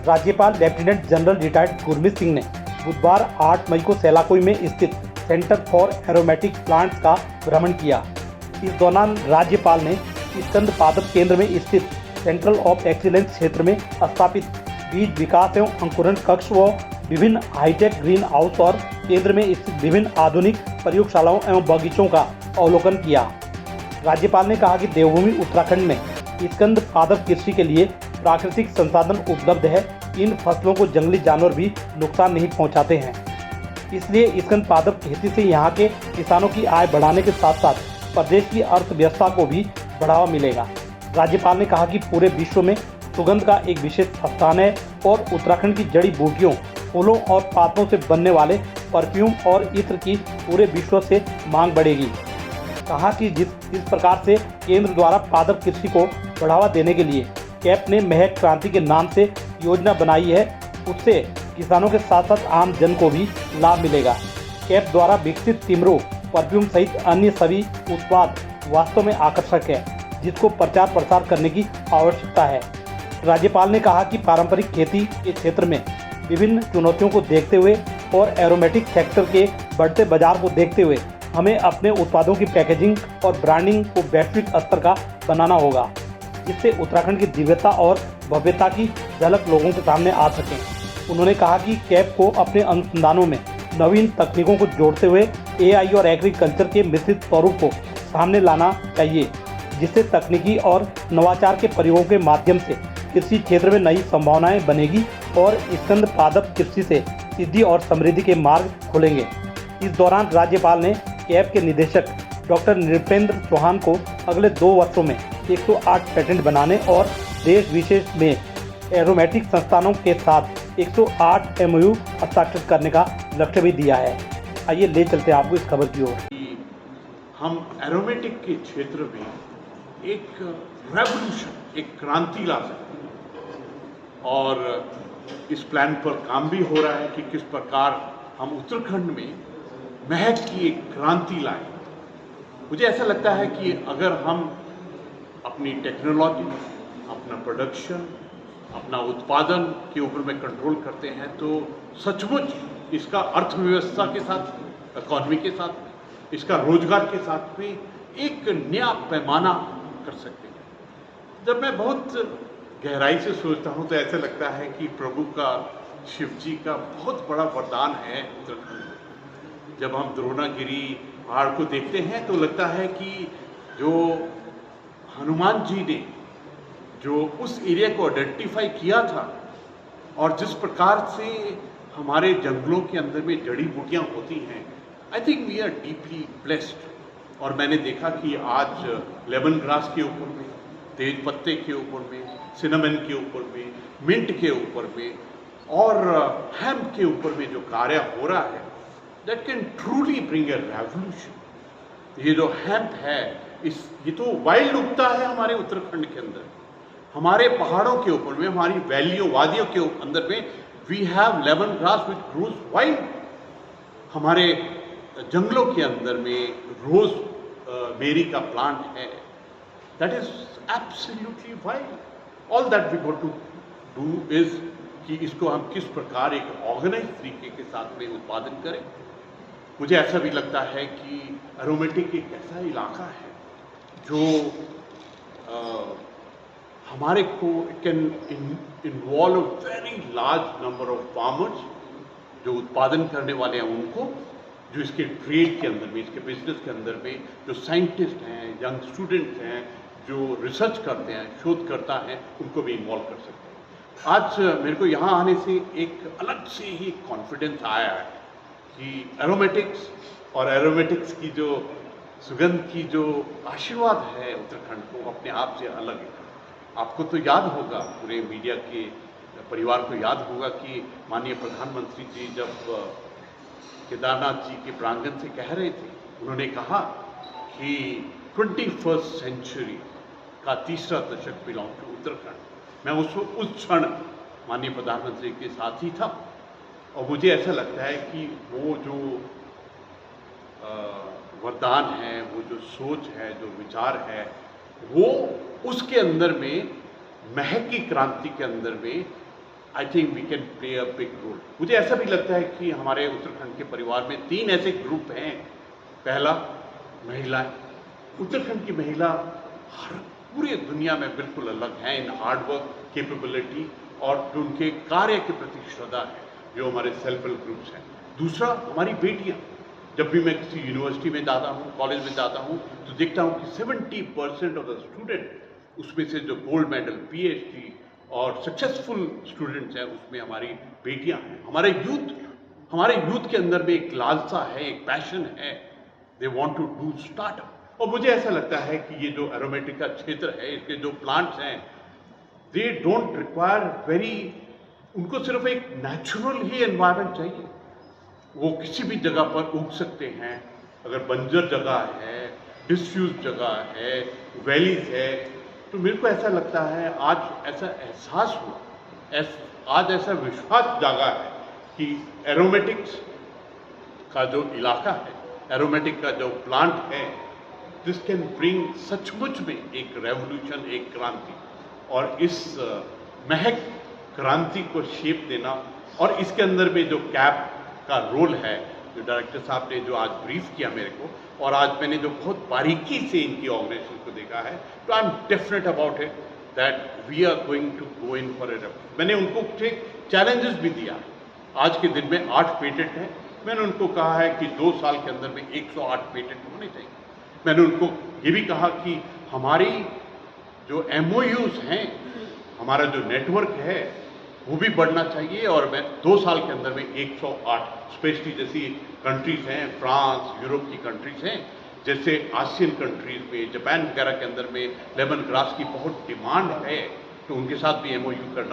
राज्यपाल lieutenant general retired Gurmeet Singh ने बुधवार 8 मई को सेलाकुई में स्थित सेंटर फॉर एरोमेटिक प्लांट्स का भ्रमण किया। इस दौरान राज्यपाल ने स्कंद पादप केंद्र में स्थित सेंट्रल ऑफ एक्सीलेंस क्षेत्र में स्थापित बीज विकास एवं अंकुरण कक्ष व विभिन्न हाईटेक ग्रीन हाउस और केंद्र में स्थित विभिन्न आधुनिक प्रयोगशालाओं एवं बगीचों का अवलोकन किया। राज्यपाल ने कहा कि देवभूमि उत्तराखंड में स्कंद पादप कृषि के लिए प्राकृतिक संसाधन उपलब्ध है। इन फसलों को जंगली जानवर भी नुकसान नहीं पहुंचाते हैं, इसलिए स्कंद पादप खेती से यहाँ के किसानों की आय बढ़ाने के साथ साथ प्रदेश की अर्थव्यवस्था को भी बढ़ावा मिलेगा। राज्यपाल ने कहा कि पूरे विश्व में सुगंध का एक विशेष स्थान है और उत्तराखंड की जड़ी बूटियों, फूलों और पातों से बनने वाले परफ्यूम और इत्र की पूरे विश्व से मांग बढ़ेगी। कहा कि जिस प्रकार से केंद्र द्वारा पादप कृषि को बढ़ावा देने के लिए कैप ने महक क्रांति के नाम से योजना बनाई है, उससे किसानों के साथ साथ आम जन को भी लाभ मिलेगा। कैप द्वारा विकसित तिमरो, परफ्यूम सहित अन्य सभी उत्पाद वास्तव में आकर्षक है, जिसको प्रचार प्रसार करने की आवश्यकता है। राज्यपाल ने कहा कि पारंपरिक खेती के क्षेत्र में विभिन्न चुनौतियों को देखते हुए और एरोमेटिक सेक्टर के बढ़ते बाजार को देखते हुए हमें अपने उत्पादों की पैकेजिंग और ब्रांडिंग को वैश्विक स्तर का बनाना होगा, जिससे उत्तराखंड की दिव्यता और भव्यता की झलक लोगों के सामने आ सके। उन्होंने कहा कि कैप को अपने अनुसंधानों में नवीन तकनीकों को जोड़ते हुए AI और एग्रीकल्चर के मिश्रित स्वरूप को सामने लाना चाहिए, जिससे तकनीकी और नवाचार के प्रयोगों के माध्यम से कृषि क्षेत्र में नई संभावनाएं बनेगी और स्कंद पादप कृषि से सिद्धि और समृद्धि के मार्ग खुलेंगे। इस दौरान राज्यपाल ने कैप के निदेशक डॉक्टर नृपेंद्र चौहान को अगले 2 वर्षों में 108 पेटेंट बनाने और देश विशेष में एरोमेटिक संस्थानों के साथ 108 MOU हस्ताक्षर करने का लक्ष्य भी दिया है। आइए ले चलते हैं आपको इस खबर की ओर। हम एरोमेटिक के क्षेत्र में एक रेवोल्यूशन, एक क्रांति ला सकते हैं और इस प्लान पर काम भी हो रहा है कि किस प्रकार हम उत्तराखंड में महक की एक क्रांति लाएं। मुझे ऐसा लगता है कि अगर हम अपनी टेक्नोलॉजी, अपना प्रोडक्शन, अपना उत्पादन के ऊपर में कंट्रोल करते हैं तो सचमुच इसका अर्थव्यवस्था के साथ, इकॉनमी के साथ, इसका रोजगार के साथ में एक नया पैमाना कर सकते हैं। जब मैं बहुत गहराई से सोचता हूँ तो ऐसा लगता है कि प्रभु का, शिव जी का बहुत बड़ा वरदान है उत्तराखंड। जब हम द्रोणागिरी पहाड़ को देखते हैं तो लगता है कि जो हनुमान जी ने जो उस एरिया को आइडेंटिफाई किया था और जिस प्रकार से हमारे जंगलों के अंदर में जड़ी बूटियाँ होती हैं, I think we are deeply blessed. और मैंने देखा कि आज लेमन ग्रास के ऊपर में, तेज पत्ते के ऊपर में, सिनेमन के ऊपर में, मिंट के ऊपर में और हेम्प के ऊपर में जो कार्य हो रहा है, that can truly bring a revolution. ये जो हेम्प है, ये तो वाइल्ड उगता है हमारे उत्तराखंड के अंदर, हमारे पहाड़ों के ऊपर में, हमारी वैलियों, वादियों के अंदर में we have lemon grass which grows wild. हमारे जंगलों के अंदर में रोज मेरी का प्लांट है, that is absolutely wild. All that we got to do is कि इसको हम किस प्रकार एक ऑर्गेनाइज तरीके के साथ में उत्पादन करें। मुझे ऐसा भी लगता है कि एरोमेटिक एक ऐसा इलाका है जो हमारे को can involve very large number of farmers, जो उत्पादन करने वाले हैं उनको, जो इसके ट्रेड के अंदर में, इसके बिजनेस के अंदर में जो साइंटिस्ट हैं, यंग स्टूडेंट्स हैं, जो रिसर्च करते हैं, शोधकर्ता हैं, उनको भी इन्वॉल्व कर सकते हैं। आज मेरे को यहाँ आने से एक अलग से ही कॉन्फिडेंस आया है कि एरोमेटिक्स और एरोमेटिक्स की जो सुगंध की जो आशीर्वाद है उत्तराखंड को, अपने आप से अलग है। आपको तो याद होगा, पूरे मीडिया के परिवार को याद होगा कि माननीय प्रधानमंत्री जी जब केदारनाथ जी के प्रांगण से कह रहे थे, उन्होंने कहा कि 21st सेंचुरी का तीसरा दशक बिलोंग टू उत्तराखंड। मैं उस क्षण माननीय प्रधानमंत्री के साथ ही था और मुझे ऐसा लगता है कि वो जो वरदान है, वो जो सोच है, जो विचार है, वो उसके अंदर में महक की क्रांति के अंदर में I think we can play a big role. मुझे ऐसा भी लगता है कि हमारे उत्तराखंड के परिवार में 3 ऐसे ग्रुप हैं। पहला, महिलाएं। उत्तराखंड की महिला हर पूरे दुनिया में बिल्कुल अलग हैं इन हार्ड वर्क, कैपेबिलिटी और जो उनके कार्य के प्रति श्रद्धा है, जो हमारे सेल्फ हेल्प ग्रुप्स हैं। दूसरा, हमारी बेटियां। जब भी मैं किसी यूनिवर्सिटी में जाता हूँ, कॉलेज में जाता हूँ, तो देखता हूँ कि 70% ऑफ द स्टूडेंट, उसमें से जो गोल्ड मेडल, पीएचडी और सक्सेसफुल स्टूडेंट्स हैं, उसमें हमारी बेटियां हैं। हमारे यूथ के अंदर में एक लालसा है, एक पैशन है, they want to do startup. और मुझे ऐसा लगता है कि ये जो एरोमेटिक का क्षेत्र है, इसके जो प्लांट्स हैं, दे डोंट रिक्वायर उनको सिर्फ एक नेचुरल ही एनवायरनमेंट चाहिए। वो किसी भी जगह पर उग सकते हैं। अगर बंजर जगह है, डिसयूज जगह है, वैलीज है, तो मेरे को ऐसा लगता है आज ऐसा एहसास हुआ, आज ऐसा विश्वास जागा है कि एरोमेटिक्स का जो इलाका है, एरोमेटिक का जो प्लांट है, दिस कैन ब्रिंग सचमुच में एक रेवोल्यूशन, एक क्रांति। और इस महक क्रांति को शेप देना, और इसके अंदर में जो कैप का रोल है, जो डायरेक्टर साहब ने जो आज ब्रीफ किया मेरे को, और आज मैंने जो बहुत बारीकी से इनकी ऑर्गेनाइजेशन को देखा है, तो I am definite about it that we are going to go in for a. मैंने उनको चैलेंजेस भी दिया। आज के दिन में 8 पेटेंट हैं। मैंने उनको कहा है कि 2 साल के अंदर में 108 पेटेंट होने चाहिए। मैंने उनको ये भी कहा कि हमारी जो MOUs हैं, हमारा जो नेटवर्क है, वो भी बढ़ना चाहिए, और मैं 2 साल के अंदर में 108, स्पेशली जैसी कंट्रीज हैं, फ्रांस, यूरोप की कंट्रीज हैं, जैसे आसियन कंट्रीज में, जापान वगैरह के अंदर में लेमन ग्रास की बहुत डिमांड है, तो उनके साथ भी MOU करना